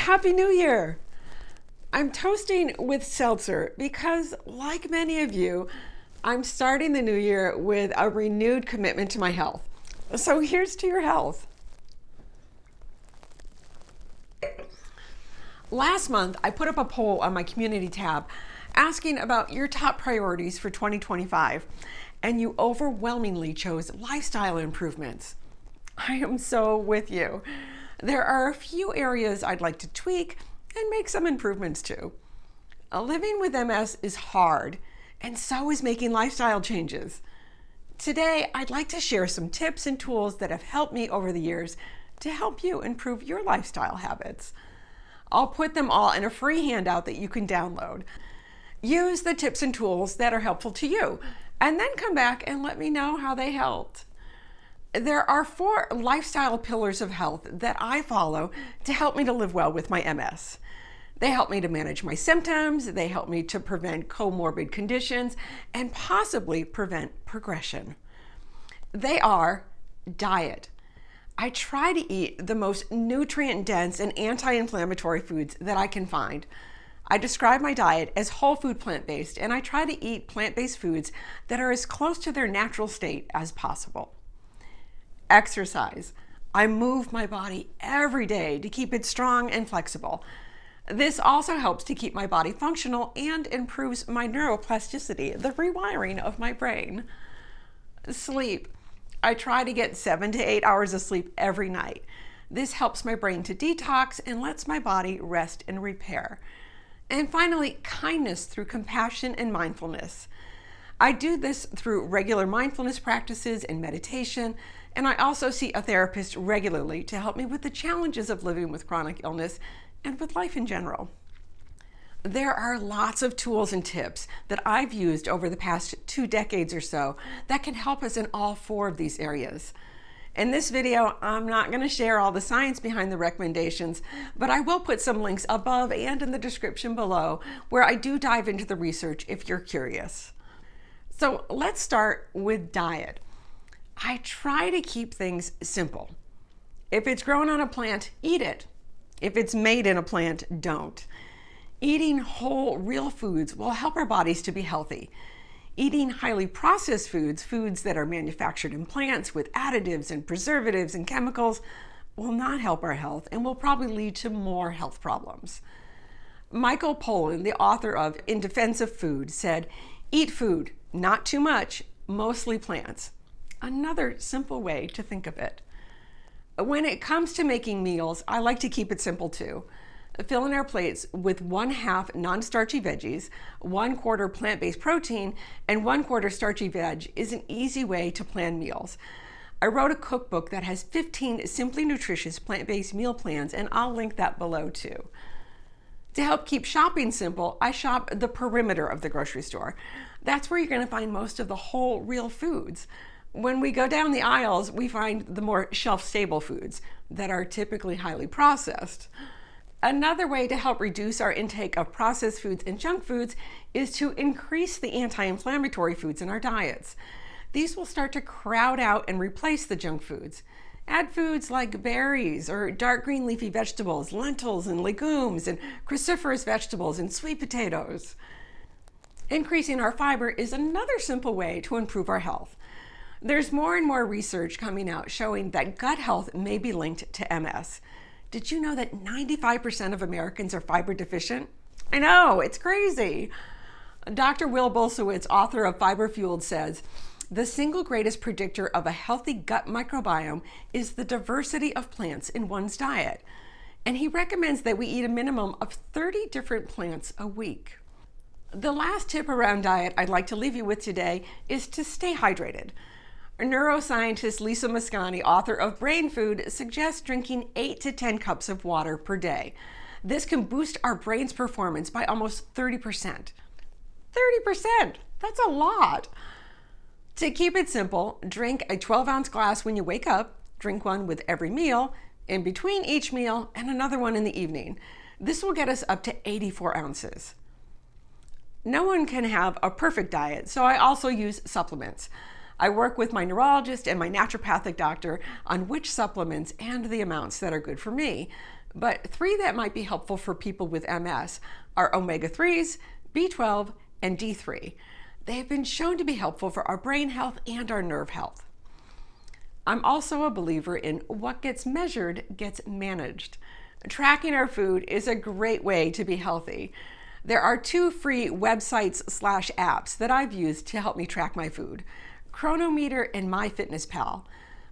Happy New Year! I'm toasting with seltzer because, like many of you, I'm starting the new year with a renewed commitment to my health. So here's to your health. Last month, I put up a poll on my community tab asking about your top priorities for 2025, and you overwhelmingly chose lifestyle improvements. I am so with you. There are a few areas I'd like to tweak and make some improvements to. Living with MS is hard, and so is making lifestyle changes. Today, I'd like to share some tips and tools that have helped me over the years to help you improve your lifestyle habits. I'll put them all in a free handout that you can download. Use the tips and tools that are helpful to you, and then come back and let me know how they helped. There are 4 lifestyle pillars of health that I follow to help me to live well with my MS. They help me to manage my symptoms, they help me to prevent comorbid conditions, and possibly prevent progression. They are diet. I try to eat the most nutrient-dense and anti-inflammatory foods that I can find. I describe my diet as whole food plant-based, and I try to eat plant-based foods that are as close to their natural state as possible. Exercise. I move my body every day to keep it strong and flexible. This also helps to keep my body functional and improves my neuroplasticity, the rewiring of my brain. Sleep. I try to get 7 to 8 hours of sleep every night. This helps my brain to detox and lets my body rest and repair. And finally, kindness through compassion and mindfulness. I do this through regular mindfulness practices and meditation, and I also see a therapist regularly to help me with the challenges of living with chronic illness and with life in general. There are lots of tools and tips that I've used over the past 2 decades or so that can help us in all 4 of these areas. In this video, I'm not going to share all the science behind the recommendations, but I will put some links above and in the description below where I do dive into the research if you're curious. So let's start with diet. I try to keep things simple. If it's grown on a plant, eat it. If it's made in a plant, don't. Eating whole, real foods will help our bodies to be healthy. Eating highly processed foods, foods that are manufactured in plants with additives and preservatives and chemicals, will not help our health and will probably lead to more health problems. Michael Pollan, the author of In Defense of Food, said, "Eat food, not too much, mostly plants." Another simple way to think of it. When it comes to making meals, I like to keep it simple too. Fill in our plates with 1/2 non-starchy veggies, 1/4 plant-based protein, and 1/4 starchy veg is an easy way to plan meals. I wrote a cookbook that has 15 simply nutritious plant-based meal plans, and I'll link that below too. To help keep shopping simple, I shop the perimeter of the grocery store. That's where you're going to find most of the whole, real foods. When we go down the aisles, we find the more shelf-stable foods that are typically highly processed. Another way to help reduce our intake of processed foods and junk foods is to increase the anti-inflammatory foods in our diets. These will start to crowd out and replace the junk foods. Add foods like berries or dark green leafy vegetables, lentils and legumes, and cruciferous vegetables and sweet potatoes. Increasing our fiber is another simple way to improve our health. There's more and more research coming out showing that gut health may be linked to MS. Did you know that 95% of Americans are fiber deficient? I know, it's crazy. Dr. Will Bulsiewicz, author of Fiber Fueled, says, "The single greatest predictor of a healthy gut microbiome is the diversity of plants in one's diet." And he recommends that we eat a minimum of 30 different plants a week. The last tip around diet I'd like to leave you with today is to stay hydrated. Neuroscientist Lisa Mosconi, author of Brain Food, suggests drinking 8 to 10 cups of water per day. This can boost our brain's performance by almost 30%. 30%! That's a lot! To keep it simple, drink a 12-ounce glass when you wake up, drink one with every meal, in between each meal, and another one in the evening. This will get us up to 84 ounces. No one can have a perfect diet, so I also use supplements. I work with my neurologist and my naturopathic doctor on which supplements and the amounts that are good for me. But 3 that might be helpful for people with MS are omega-3s, B12, and D3. They have been shown to be helpful for our brain health and our nerve health. I'm also a believer in what gets measured gets managed. Tracking our food is a great way to be healthy. There are 2 free websites/apps that I've used to help me track my food, Chronometer and MyFitnessPal.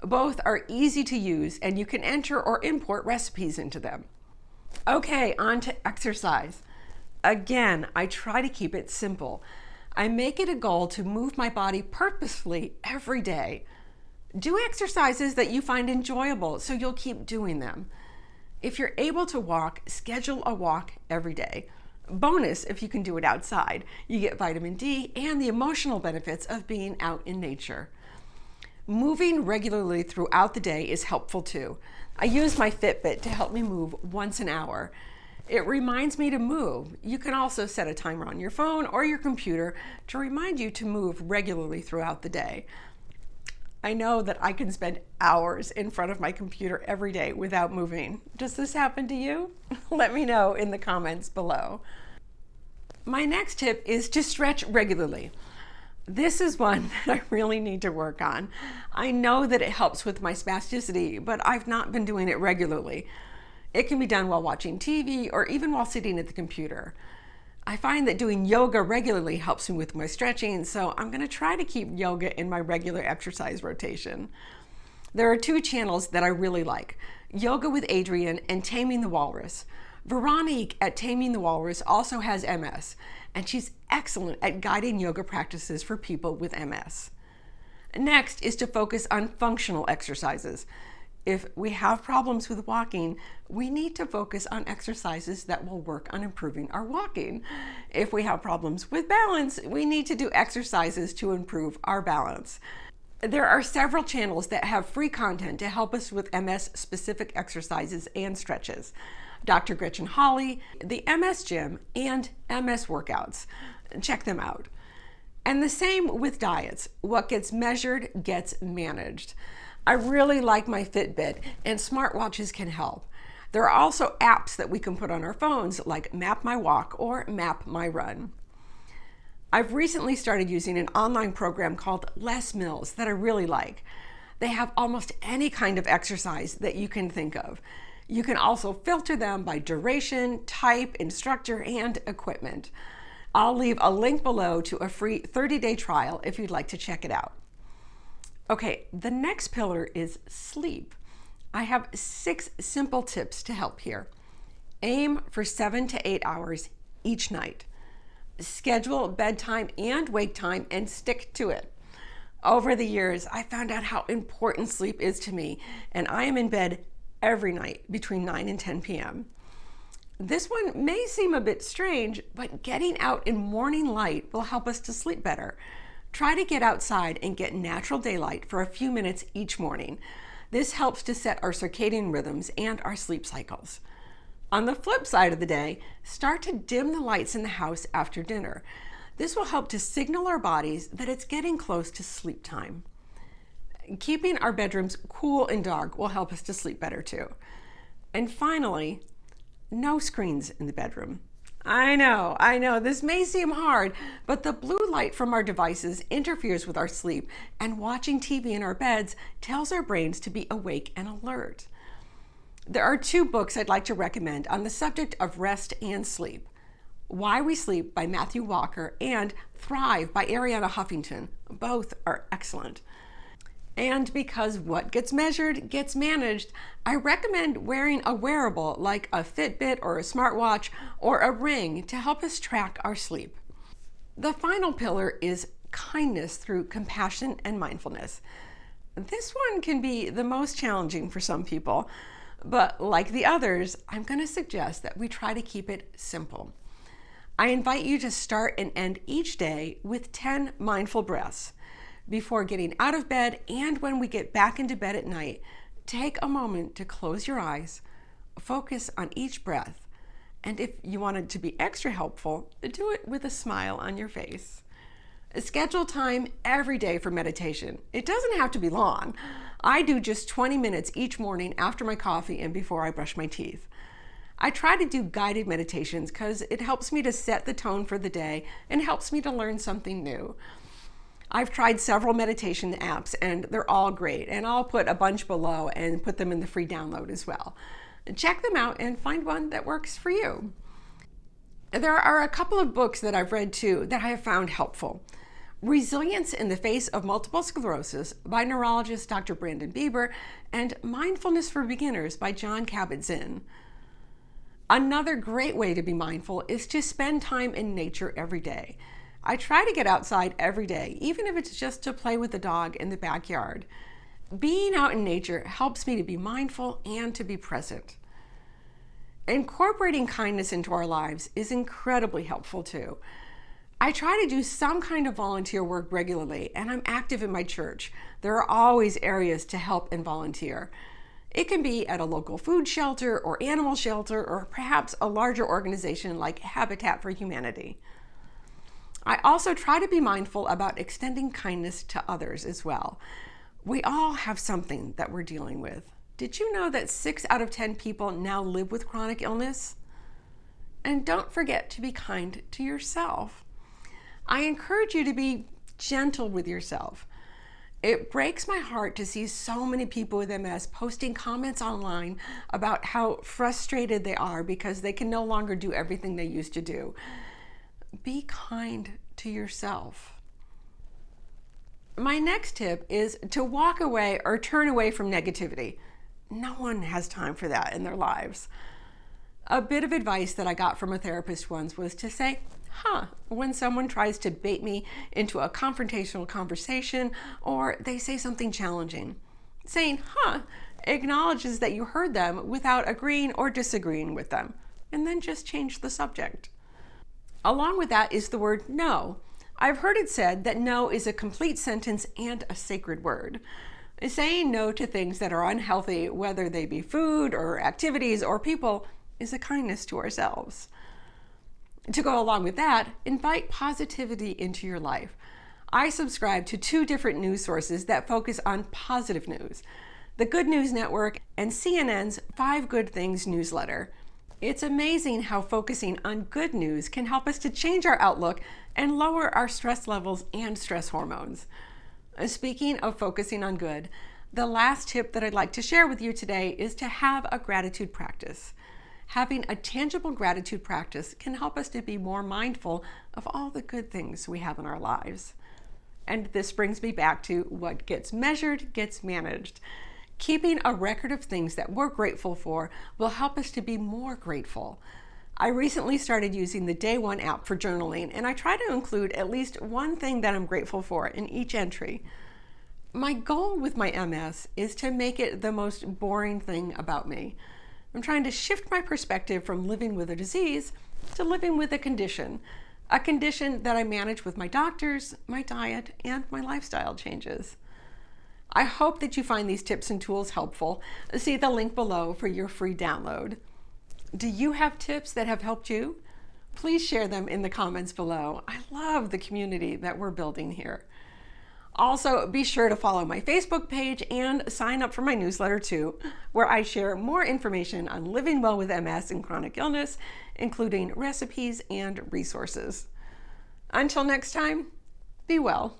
Both are easy to use and you can enter or import recipes into them. Okay, on to exercise. Again, I try to keep it simple. I make it a goal to move my body purposefully every day. Do exercises that you find enjoyable so you'll keep doing them. If you're able to walk, schedule a walk every day. Bonus if you can do it outside. You get vitamin D and the emotional benefits of being out in nature. Moving regularly throughout the day is helpful too. I use my Fitbit to help me move once an hour. It reminds me to move. You can also set a timer on your phone or your computer to remind you to move regularly throughout the day. I know that I can spend hours in front of my computer every day without moving. Does this happen to you? Let me know in the comments below. My next tip is to stretch regularly. This is one that I really need to work on. I know that it helps with my spasticity, but I've not been doing it regularly. It can be done while watching TV or even while sitting at the computer. I find that doing yoga regularly helps me with my stretching, so I'm going to try to keep yoga in my regular exercise rotation. There are 2 channels that I really like, Yoga with Adriene and Taming the Walrus. Veronique at Taming the Walrus also has MS, and she's excellent at guiding yoga practices for people with MS. Next is to focus on functional exercises. If we have problems with walking, we need to focus on exercises that will work on improving our walking. If we have problems with balance, we need to do exercises to improve our balance. There are several channels that have free content to help us with MS-specific exercises and stretches. Dr. Gretchen Hawley, the MS Gym, and MS Workouts. Check them out. And the same with diets. What gets measured gets managed. I really like my Fitbit, and smartwatches can help. There are also apps that we can put on our phones like Map My Walk or Map My Run. I've recently started using an online program called Les Mills that I really like. They have almost any kind of exercise that you can think of. You can also filter them by duration, type, instructor, and equipment. I'll leave a link below to a free 30-day trial if you'd like to check it out. Okay, the next pillar is sleep. I have 6 simple tips to help here. Aim for 7 to 8 hours each night. Schedule bedtime and wake time and stick to it. Over the years, I found out how important sleep is to me, and I am in bed every night between 9 and 10 p.m. This one may seem a bit strange, but getting out in morning light will help us to sleep better. Try to get outside and get natural daylight for a few minutes each morning. This helps to set our circadian rhythms and our sleep cycles. On the flip side of the day, start to dim the lights in the house after dinner. This will help to signal our bodies that it's getting close to sleep time. Keeping our bedrooms cool and dark will help us to sleep better too. And finally, no screens in the bedroom. I know, this may seem hard, but the blue light from our devices interferes with our sleep, and watching TV in our beds tells our brains to be awake and alert. There are 2 books I'd like to recommend on the subject of rest and sleep. Why We Sleep by Matthew Walker and Thrive by Arianna Huffington. Both are excellent. And because what gets measured gets managed, I recommend wearing a wearable like a Fitbit or a smartwatch or a ring to help us track our sleep. The final pillar is kindness through compassion and mindfulness. This one can be the most challenging for some people, but like the others, I'm going to suggest that we try to keep it simple. I invite you to start and end each day with 10 mindful breaths. Before getting out of bed and when we get back into bed at night, take a moment to close your eyes, focus on each breath, and if you want it to be extra helpful, do it with a smile on your face. Schedule time every day for meditation. It doesn't have to be long. I do just 20 minutes each morning after my coffee and before I brush my teeth. I try to do guided meditations because it helps me to set the tone for the day and helps me to learn something new. I've tried several meditation apps and they're all great, and I'll put a bunch below and put them in the free download as well. Check them out and find one that works for you. There are a couple of books that I've read too that I have found helpful. Resilience in the Face of Multiple Sclerosis by neurologist Dr. Brandon Bieber, and Mindfulness for Beginners by Jon Kabat-Zinn. Another great way to be mindful is to spend time in nature every day. I try to get outside every day, even if it's just to play with the dog in the backyard. Being out in nature helps me to be mindful and to be present. Incorporating kindness into our lives is incredibly helpful too. I try to do some kind of volunteer work regularly, and I'm active in my church. There are always areas to help and volunteer. It can be at a local food shelter or animal shelter, or perhaps a larger organization like Habitat for Humanity. I also try to be mindful about extending kindness to others as well. We all have something that we're dealing with. Did you know that 6 out of 10 people now live with chronic illness? And don't forget to be kind to yourself. I encourage you to be gentle with yourself. It breaks my heart to see so many people with MS posting comments online about how frustrated they are because they can no longer do everything they used to do. Be kind to yourself. My next tip is to walk away or turn away from negativity. No one has time for that in their lives. A bit of advice that I got from a therapist once was to say, when someone tries to bait me into a confrontational conversation or they say something challenging. Saying, acknowledges that you heard them without agreeing or disagreeing with them, and then just change the subject. Along with that is the word no. I've heard it said that no is a complete sentence and a sacred word. Saying no to things that are unhealthy, whether they be food or activities or people, is a kindness to ourselves. To go along with that, invite positivity into your life. I subscribe to 2 different news sources that focus on positive news: the Good News Network and CNN's 5 Good Things newsletter. It's amazing how focusing on good news can help us to change our outlook and lower our stress levels and stress hormones. Speaking of focusing on good, the last tip that I'd like to share with you today is to have a gratitude practice. Having a tangible gratitude practice can help us to be more mindful of all the good things we have in our lives. And this brings me back to what gets measured gets managed. Keeping a record of things that we're grateful for will help us to be more grateful. I recently started using the Day One app for journaling, and I try to include at least one thing that I'm grateful for in each entry. My goal with my MS is to make it the most boring thing about me. I'm trying to shift my perspective from living with a disease to living with a condition that I manage with my doctors, my diet, and my lifestyle changes. I hope that you find these tips and tools helpful. See the link below for your free download. Do you have tips that have helped you? Please share them in the comments below. I love the community that we're building here. Also, be sure to follow my Facebook page and sign up for my newsletter too, where I share more information on living well with MS and chronic illness, including recipes and resources. Until next time, be well.